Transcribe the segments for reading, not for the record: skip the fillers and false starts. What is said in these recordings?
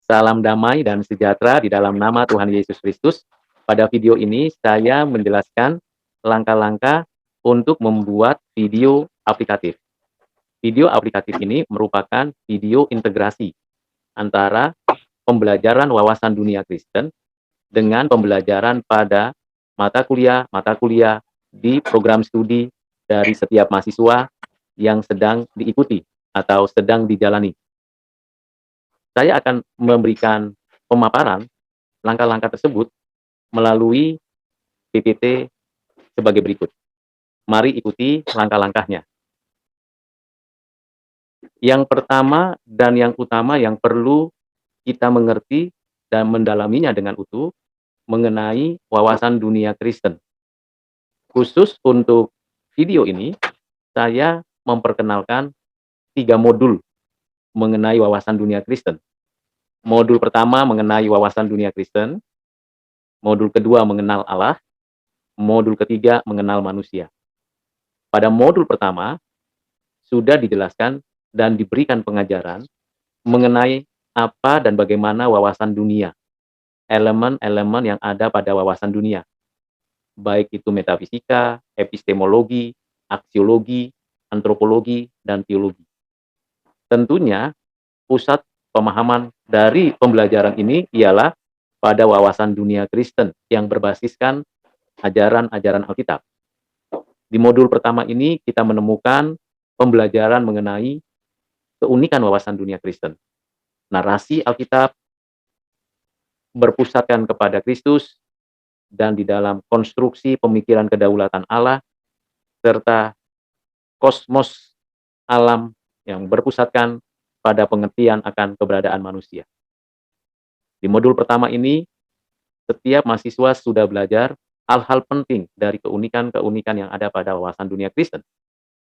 Salam damai dan sejahtera di dalam nama Tuhan Yesus Kristus. Pada video ini saya menjelaskan langkah-langkah untuk membuat video aplikatif. Video aplikatif ini merupakan video integrasi antara pembelajaran wawasan dunia Kristen dengan pembelajaran pada mata kuliah di program studi dari setiap mahasiswa yang sedang diikuti atau sedang dijalani. Saya akan memberikan pemaparan langkah-langkah tersebut melalui PPT sebagai berikut. Mari ikuti langkah-langkahnya. Yang pertama dan yang utama yang perlu kita mengerti dan mendalaminya dengan utuh mengenai wawasan dunia Kristen. Khusus untuk video ini, saya memperkenalkan 3 modul mengenai wawasan dunia Kristen. Modul pertama mengenai wawasan dunia Kristen, modul kedua mengenal Allah, modul ketiga mengenal manusia. Pada modul pertama, sudah dijelaskan dan diberikan pengajaran mengenai apa dan bagaimana wawasan dunia, elemen-elemen yang ada pada wawasan dunia, baik itu metafisika, epistemologi, aksiologi, antropologi, dan teologi. Tentunya, pusat pemahaman dari pembelajaran ini ialah pada wawasan dunia Kristen yang berbasiskan ajaran-ajaran Alkitab. Di modul pertama ini kita menemukan pembelajaran mengenai keunikan wawasan dunia Kristen. Narasi Alkitab berpusatkan kepada Kristus dan di dalam konstruksi pemikiran kedaulatan Allah serta kosmos alam yang berpusatkan pada pengertian akan keberadaan manusia. Di modul pertama ini, setiap mahasiswa sudah belajar hal-hal penting dari keunikan-keunikan yang ada pada wawasan dunia Kristen.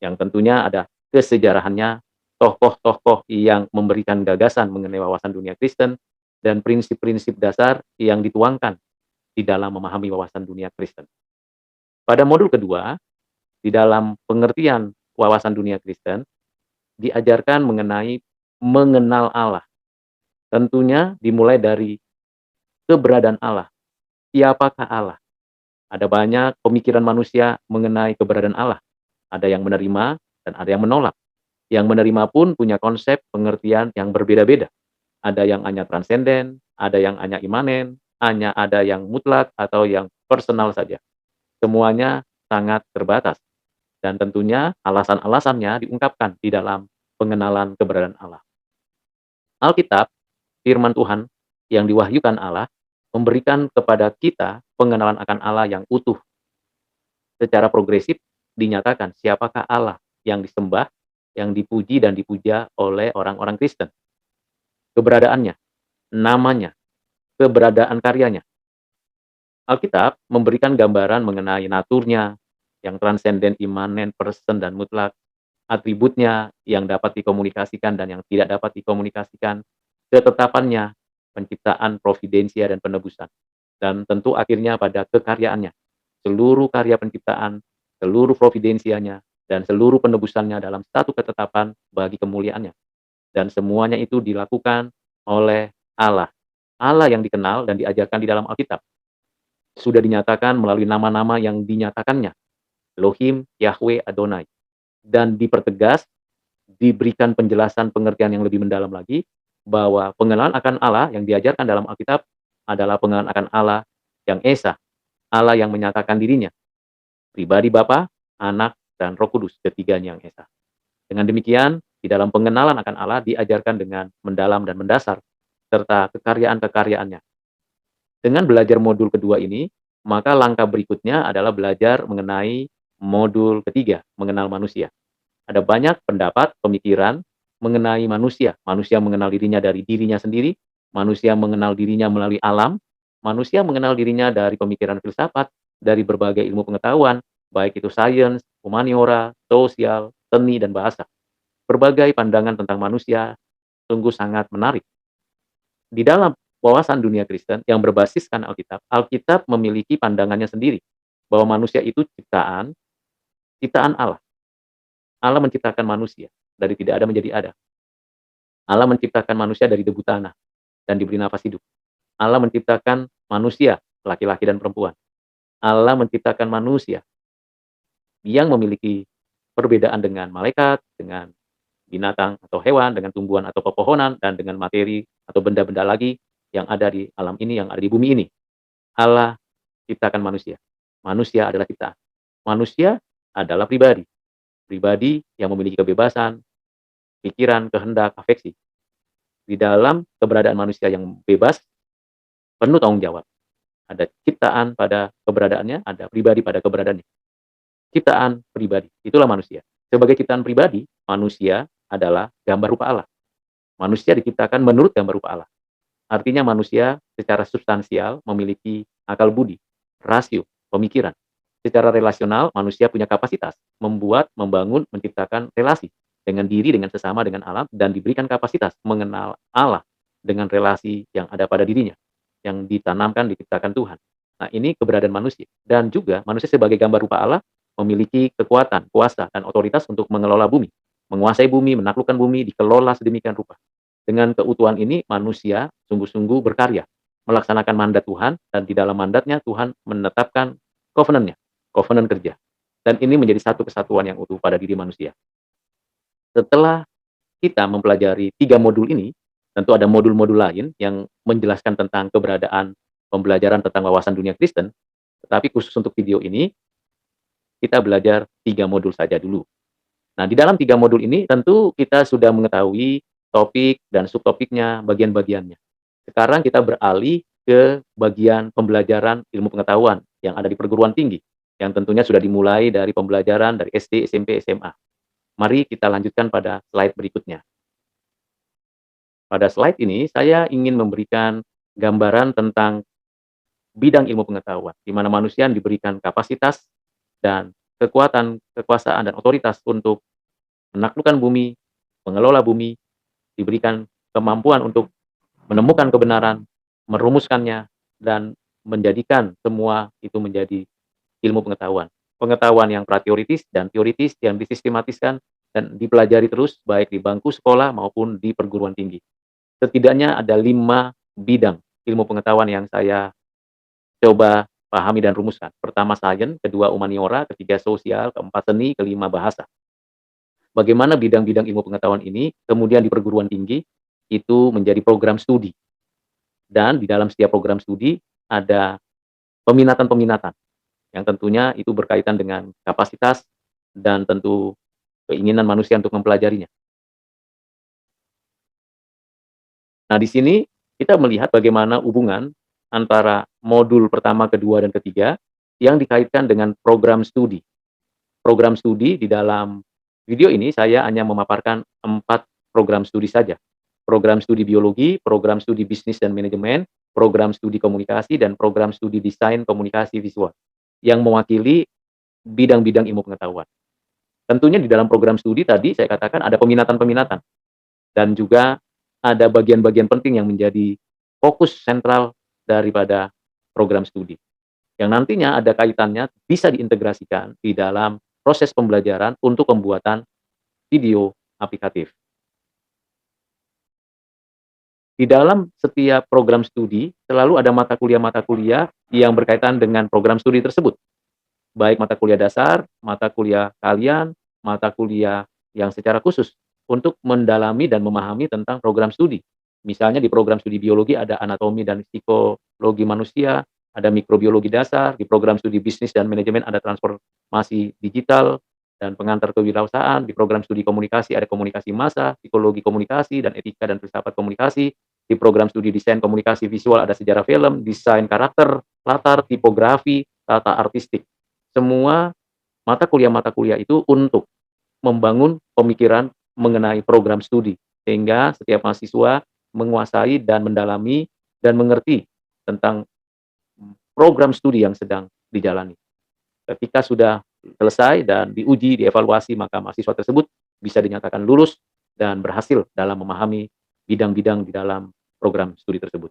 Yang tentunya ada kesejarahannya, tokoh-tokoh yang memberikan gagasan mengenai wawasan dunia Kristen, dan prinsip-prinsip dasar yang dituangkan di dalam memahami wawasan dunia Kristen. Pada modul kedua, di dalam pengertian wawasan dunia Kristen, diajarkan mengenai mengenal Allah. Tentunya dimulai dari keberadaan Allah. Siapakah Allah? Ada banyak pemikiran manusia mengenai keberadaan Allah. Ada yang menerima dan ada yang menolak. Yang menerima pun punya konsep pengertian yang berbeda-beda. Ada yang hanya transenden, ada yang hanya imanen, hanya ada yang mutlak atau yang personal saja. Semuanya sangat terbatas. Dan tentunya alasan-alasannya diungkapkan di dalam pengenalan keberadaan Allah. Alkitab, firman Tuhan yang diwahyukan Allah, memberikan kepada kita pengenalan akan Allah yang utuh. Secara progresif dinyatakan siapakah Allah yang disembah, yang dipuji dan dipuja oleh orang-orang Kristen. Keberadaannya, namanya, keberadaan karyanya. Alkitab memberikan gambaran mengenai naturnya yang transenden, imanen, person, dan mutlak, atributnya yang dapat dikomunikasikan dan yang tidak dapat dikomunikasikan, ketetapannya, penciptaan, providensia, dan penebusan. Dan tentu akhirnya pada kekaryaannya. Seluruh karya penciptaan, seluruh providensianya, dan seluruh penebusannya dalam satu ketetapan bagi kemuliaannya. Dan semuanya itu dilakukan oleh Allah. Allah yang dikenal dan diajarkan di dalam Alkitab. Sudah dinyatakan melalui nama-nama yang dinyatakannya. Elohim, Yahweh, Adonai. Dan dipertegas, diberikan penjelasan pengertian yang lebih mendalam lagi, bahwa pengenalan akan Allah yang diajarkan dalam Alkitab adalah pengenalan akan Allah yang Esa, Allah yang menyatakan dirinya, pribadi Bapa, Anak, dan Roh Kudus, ketiganya yang Esa. Dengan demikian, di dalam pengenalan akan Allah diajarkan dengan mendalam dan mendasar, serta kekaryaan-kekaryaan-Nya. Dengan belajar modul kedua ini, maka langkah berikutnya adalah belajar mengenai modul ketiga, mengenal manusia. Ada banyak pendapat, pemikiran mengenai manusia. Manusia mengenal dirinya dari dirinya sendiri, manusia mengenal dirinya melalui alam, manusia mengenal dirinya dari pemikiran filsafat, dari berbagai ilmu pengetahuan, baik itu sains, humaniora, sosial, seni, dan bahasa. Berbagai pandangan tentang manusia sungguh sangat menarik. Di dalam wawasan dunia Kristen yang berbasiskan Alkitab, Alkitab memiliki pandangannya sendiri bahwa manusia itu ciptaan Allah. Allah menciptakan manusia dari tidak ada menjadi ada. Allah menciptakan manusia dari debu tanah. dan diberi nafas hidup. Allah menciptakan manusia, laki-laki dan perempuan. Allah menciptakan manusia yang memiliki perbedaan dengan malaikat, dengan binatang atau hewan, dengan tumbuhan atau pepohonan, dan dengan materi atau benda-benda lagi yang ada di alam ini, yang ada di bumi ini. Allah ciptakan manusia. Manusia adalah ciptaan. Manusia adalah pribadi. Pribadi yang memiliki kebebasan, pikiran, kehendak, afeksi. Di dalam keberadaan manusia yang bebas, penuh tanggung jawab. Ada ciptaan pada keberadaannya, ada pribadi pada keberadaannya. Ciptaan pribadi, itulah manusia. Sebagai ciptaan pribadi, manusia adalah gambar rupa Allah. Manusia diciptakan menurut gambar rupa Allah. Artinya manusia secara substansial memiliki akal budi, rasio, pemikiran. Secara relasional, manusia punya kapasitas membuat, membangun, menciptakan relasi dengan diri, dengan sesama, dengan alam, dan diberikan kapasitas mengenal Allah dengan relasi yang ada pada dirinya, yang ditanamkan, diciptakan Tuhan. Nah, ini keberadaan manusia. Dan juga manusia sebagai gambar rupa Allah memiliki kekuatan, kuasa, dan otoritas untuk mengelola bumi, menguasai bumi, menaklukkan bumi, dikelola sedemikian rupa. Dengan keutuhan ini, manusia sungguh-sungguh berkarya, melaksanakan mandat Tuhan, dan di dalam mandatnya Tuhan menetapkan covenant-nya, covenant kerja. Dan ini menjadi satu kesatuan yang utuh pada diri manusia. Setelah kita mempelajari 3 modul ini, tentu ada modul-modul lain yang menjelaskan tentang keberadaan pembelajaran tentang wawasan dunia Kristen, tetapi khusus untuk video ini, kita belajar 3 modul saja dulu. Nah, di dalam 3 modul ini tentu kita sudah mengetahui topik dan subtopiknya, bagian-bagiannya. Sekarang kita beralih ke bagian pembelajaran ilmu pengetahuan yang ada di perguruan tinggi, yang tentunya sudah dimulai dari pembelajaran dari SD, SMP, SMA. Mari kita lanjutkan pada slide berikutnya. Pada slide ini saya ingin memberikan gambaran tentang bidang ilmu pengetahuan, di mana manusia diberikan kapasitas dan kekuatan, kekuasaan, dan otoritas untuk menaklukkan bumi, mengelola bumi, diberikan kemampuan untuk menemukan kebenaran, merumuskannya, dan menjadikan semua itu menjadi ilmu pengetahuan. Pengetahuan yang prateoritis dan teoritis yang disistematiskan dan dipelajari terus baik di bangku sekolah maupun di perguruan tinggi. Setidaknya ada 5 bidang ilmu pengetahuan yang saya coba pahami dan rumuskan. Pertama sains, kedua humaniora, ketiga sosial, keempat seni, kelima bahasa. Bagaimana bidang-bidang ilmu pengetahuan ini kemudian di perguruan tinggi itu menjadi program studi. Dan di dalam setiap program studi ada peminatan-peminatan yang tentunya itu berkaitan dengan kapasitas dan tentu keinginan manusia untuk mempelajarinya. Nah, di sini kita melihat bagaimana hubungan antara modul pertama, kedua, dan ketiga yang dikaitkan dengan program studi. Program studi di dalam video ini saya hanya memaparkan 4 program studi saja. Program studi biologi, program studi bisnis dan manajemen, program studi komunikasi, dan program studi desain komunikasi visual yang mewakili bidang-bidang ilmu pengetahuan. Tentunya di dalam program studi tadi saya katakan ada peminatan-peminatan dan juga ada bagian-bagian penting yang menjadi fokus sentral daripada program studi. Yang nantinya ada kaitannya bisa diintegrasikan di dalam proses pembelajaran untuk pembuatan video aplikatif. Di dalam setiap program studi selalu ada mata kuliah yang berkaitan dengan program studi tersebut. Baik mata kuliah dasar, mata kuliah kalian, mata kuliah yang secara khusus untuk mendalami dan memahami tentang program studi. Misalnya di program studi biologi ada anatomi dan psikologi manusia, ada mikrobiologi dasar, di program studi bisnis dan manajemen ada transformasi digital dan pengantar kewirausahaan, di program studi komunikasi ada komunikasi massa, psikologi komunikasi, dan etika dan filsafat komunikasi, di program studi desain komunikasi visual ada sejarah film, desain karakter, latar, tipografi, tata artistik. Semua mata kuliah itu untuk membangun pemikiran mengenai program studi, sehingga setiap mahasiswa menguasai dan mendalami dan mengerti tentang program studi yang sedang dijalani. Ketika sudah selesai dan diuji, dievaluasi, maka mahasiswa tersebut bisa dinyatakan lulus dan berhasil dalam memahami bidang-bidang di dalam program studi tersebut.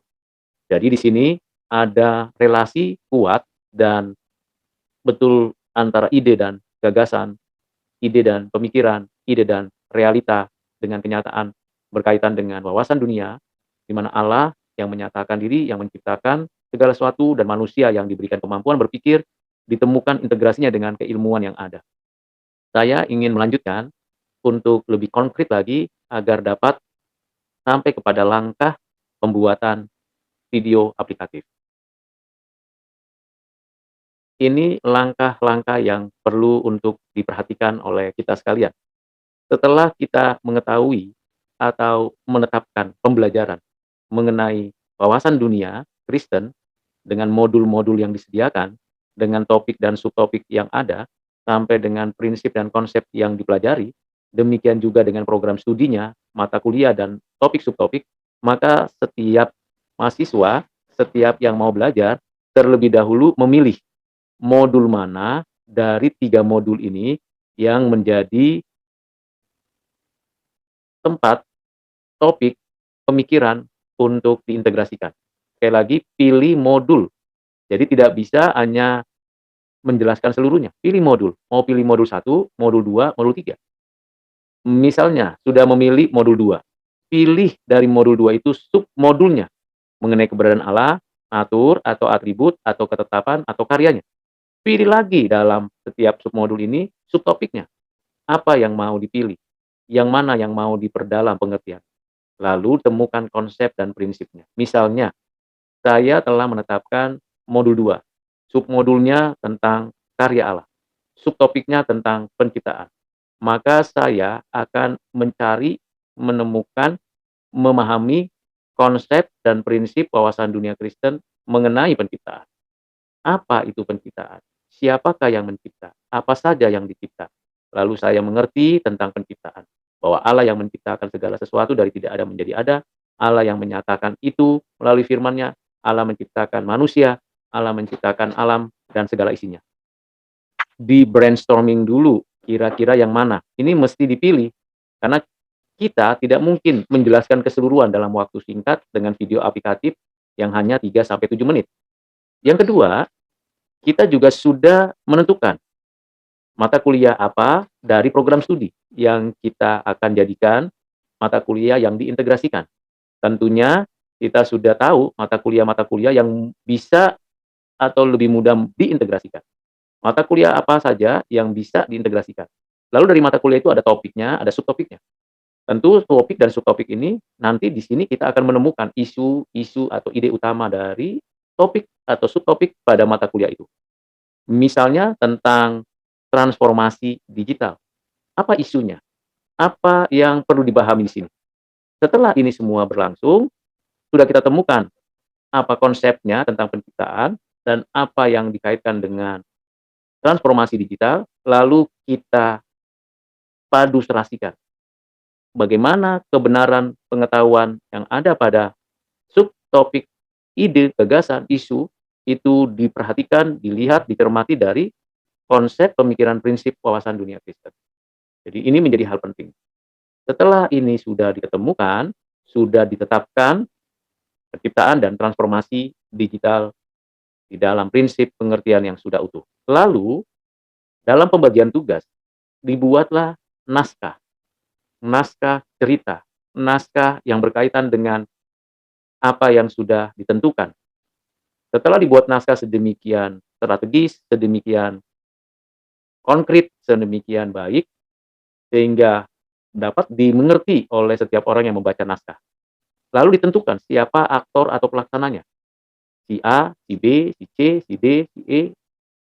Jadi di sini ada relasi kuat dan betul antara ide dan gagasan, ide dan pemikiran, ide dan realita dengan kenyataan berkaitan dengan wawasan dunia, di mana Allah yang menyatakan diri, yang menciptakan segala sesuatu dan manusia yang diberikan kemampuan berpikir, ditemukan integrasinya dengan keilmuan yang ada. Saya ingin melanjutkan untuk lebih konkret lagi agar dapat sampai kepada langkah pembuatan video aplikatif. Ini langkah-langkah yang perlu untuk diperhatikan oleh kita sekalian. Setelah kita mengetahui atau menetapkan pembelajaran mengenai wawasan dunia Kristen dengan modul-modul yang disediakan, dengan topik dan subtopik yang ada, sampai dengan prinsip dan konsep yang dipelajari, demikian juga dengan program studinya, mata kuliah dan topik subtopik, maka setiap mahasiswa, setiap yang mau belajar, terlebih dahulu memilih modul mana dari 3 modul ini yang menjadi tempat, topik, pemikiran untuk diintegrasikan. Sekali lagi, pilih modul. Jadi tidak bisa hanya menjelaskan seluruhnya, pilih modul. Mau pilih modul 1, modul 2, modul 3. Misalnya sudah memilih modul 2, pilih dari modul 2 itu submodulnya mengenai keberadaan Allah, natur atau atribut atau ketetapan atau karyanya. Pilih lagi dalam setiap submodul ini subtopiknya. Apa yang mau dipilih? Yang mana yang mau diperdalam pengertian? Lalu temukan konsep dan prinsipnya. Misalnya, saya telah menetapkan modul 2. Submodulnya tentang karya Allah. Subtopiknya tentang penciptaan. Maka saya akan mencari, menemukan, memahami konsep dan prinsip wawasan dunia Kristen mengenai penciptaan. Apa itu penciptaan? Siapakah yang mencipta? Apa saja yang dicipta? Lalu saya mengerti tentang penciptaan. Bahwa Allah yang menciptakan segala sesuatu dari tidak ada menjadi ada. Allah yang menyatakan itu melalui firman-Nya. Allah menciptakan manusia. Allah menciptakan alam dan segala isinya. Di brainstorming dulu, kira-kira yang mana. Ini mesti dipilih. Karena kita tidak mungkin menjelaskan keseluruhan dalam waktu singkat dengan video aplikatif yang hanya 3-7 menit. Yang kedua, kita juga sudah menentukan mata kuliah apa dari program studi yang kita akan jadikan mata kuliah yang diintegrasikan. Tentunya kita sudah tahu mata kuliah yang bisa atau lebih mudah diintegrasikan. Mata kuliah apa saja yang bisa diintegrasikan. Lalu dari mata kuliah itu ada topiknya, ada subtopiknya. Tentu topik dan subtopik ini nanti di sini kita akan menemukan isu-isu atau ide utama dari topik atau subtopik pada mata kuliah itu. Misalnya tentang transformasi digital. Apa isunya? Apa yang perlu dipahami di sini? Setelah ini semua berlangsung, sudah kita temukan apa konsepnya tentang penciptaan dan apa yang dikaitkan dengan transformasi digital, lalu kita padu serasikan. Bagaimana kebenaran pengetahuan yang ada pada subtopik, ide, gagasan, isu, itu diperhatikan, dilihat, dicermati dari konsep pemikiran prinsip wawasan dunia Kristen. Jadi ini menjadi hal penting. Setelah ini sudah diketemukan, sudah ditetapkan penciptaan dan transformasi digital di dalam prinsip pengertian yang sudah utuh. Lalu, dalam pembagian tugas, dibuatlah naskah, naskah cerita, naskah yang berkaitan dengan apa yang sudah ditentukan. Setelah dibuat naskah sedemikian strategis, sedemikian konkret, sedemikian baik, sehingga dapat dimengerti oleh setiap orang yang membaca naskah. Lalu ditentukan siapa aktor atau pelaksananya. Si A, si B, si C, si D, si E,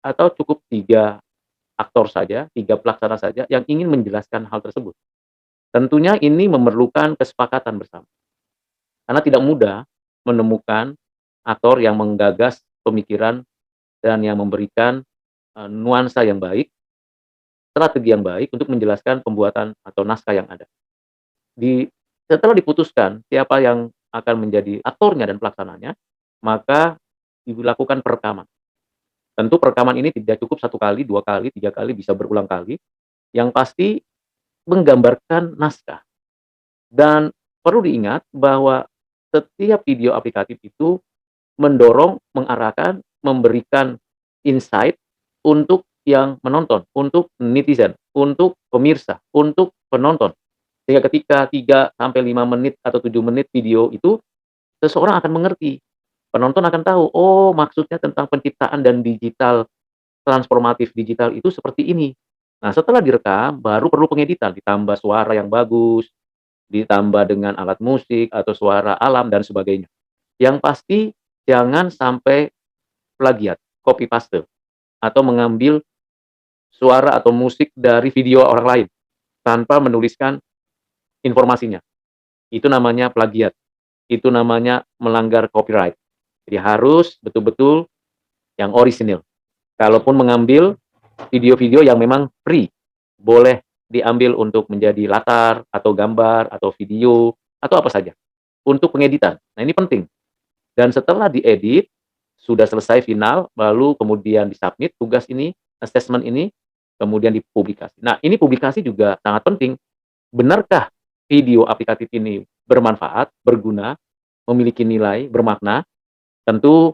atau cukup 3 aktor saja, 3 pelaksana saja yang ingin menjelaskan hal tersebut. Tentunya ini memerlukan kesepakatan bersama. Karena tidak mudah menemukan aktor yang menggagas pemikiran dan yang memberikan nuansa yang baik, strategi yang baik untuk menjelaskan pembuatan atau naskah yang ada. Setelah diputuskan siapa yang akan menjadi aktornya dan pelaksananya, maka dilakukan perekaman. Tentu perekaman ini tidak cukup 1 kali, 2 kali, 3 kali, bisa berulang kali. Yang pasti menggambarkan naskah. Dan perlu diingat bahwa setiap video aplikatif itu mendorong, mengarahkan, memberikan insight untuk yang menonton, untuk netizen, untuk pemirsa, untuk penonton. Sehingga ketika 3-5 menit atau 7 menit video itu seseorang akan mengerti, penonton akan tahu, oh maksudnya tentang penciptaan dan digital, transformatif digital itu seperti ini. Nah, setelah direkam, baru perlu pengeditan, ditambah suara yang bagus, ditambah dengan alat musik atau suara alam dan sebagainya. Yang pasti jangan sampai plagiat, copy paste, atau mengambil suara atau musik dari video orang lain tanpa menuliskan informasinya. Itu namanya plagiat, itu namanya melanggar copyright. Jadi harus betul-betul yang orisinil. Kalaupun mengambil video-video yang memang free, boleh diambil untuk menjadi latar atau gambar atau video atau apa saja untuk pengeditan. Nah, ini penting. Dan setelah diedit, sudah selesai final, lalu kemudian disubmit tugas ini, assessment ini, kemudian dipublikasi. Nah, ini publikasi juga sangat penting. Benarkah video aplikatif ini bermanfaat, berguna, memiliki nilai, bermakna? Tentu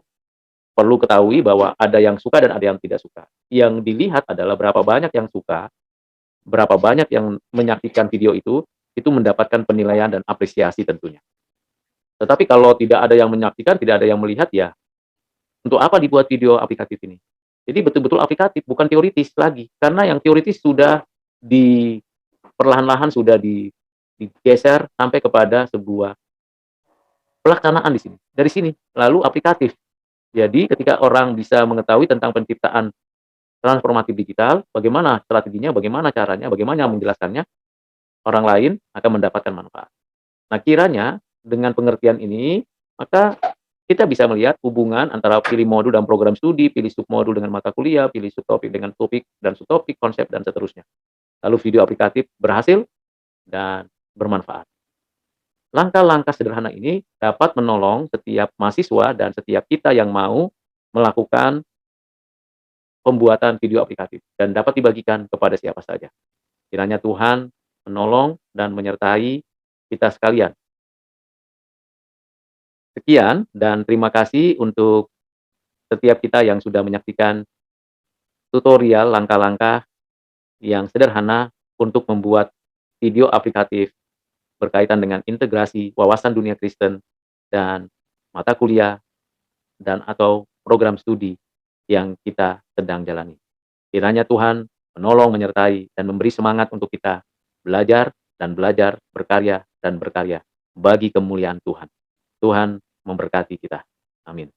perlu ketahui bahwa ada yang suka dan ada yang tidak suka. Yang dilihat adalah berapa banyak yang suka, berapa banyak yang menyaksikan video itu mendapatkan penilaian dan apresiasi tentunya. Tetapi kalau tidak ada yang menyaksikan, tidak ada yang melihat, ya untuk apa dibuat video aplikatif ini? Jadi betul-betul aplikatif, bukan teoritis lagi. Karena yang teoritis sudah di perlahan-lahan sudah digeser sampai kepada sebuah pelaksanaan di sini. Dari sini, lalu aplikatif. Jadi ketika orang bisa mengetahui tentang penciptaan transformatif digital, bagaimana strateginya, bagaimana caranya, bagaimana menjelaskannya, orang lain akan mendapatkan manfaat. Nah, kiranya dengan pengertian ini, maka kita bisa melihat hubungan antara pilih modul dan program studi, pilih submodul dengan mata kuliah, pilih subtopik dengan topik dan subtopik, konsep, dan seterusnya. Lalu video aplikatif berhasil dan bermanfaat. Langkah-langkah sederhana ini dapat menolong setiap mahasiswa dan setiap kita yang mau melakukan pembuatan video aplikatif dan dapat dibagikan kepada siapa saja. Kiranya Tuhan menolong dan menyertai kita sekalian. Sekian dan terima kasih untuk setiap kita yang sudah menyaksikan tutorial langkah-langkah yang sederhana untuk membuat video aplikatif berkaitan dengan integrasi wawasan dunia Kristen dan mata kuliah dan atau program studi yang kita sedang jalani. Kiranya Tuhan menolong, menyertai, dan memberi semangat untuk kita belajar dan belajar, berkarya dan berkarya bagi kemuliaan Tuhan. Tuhan memberkati kita. Amin.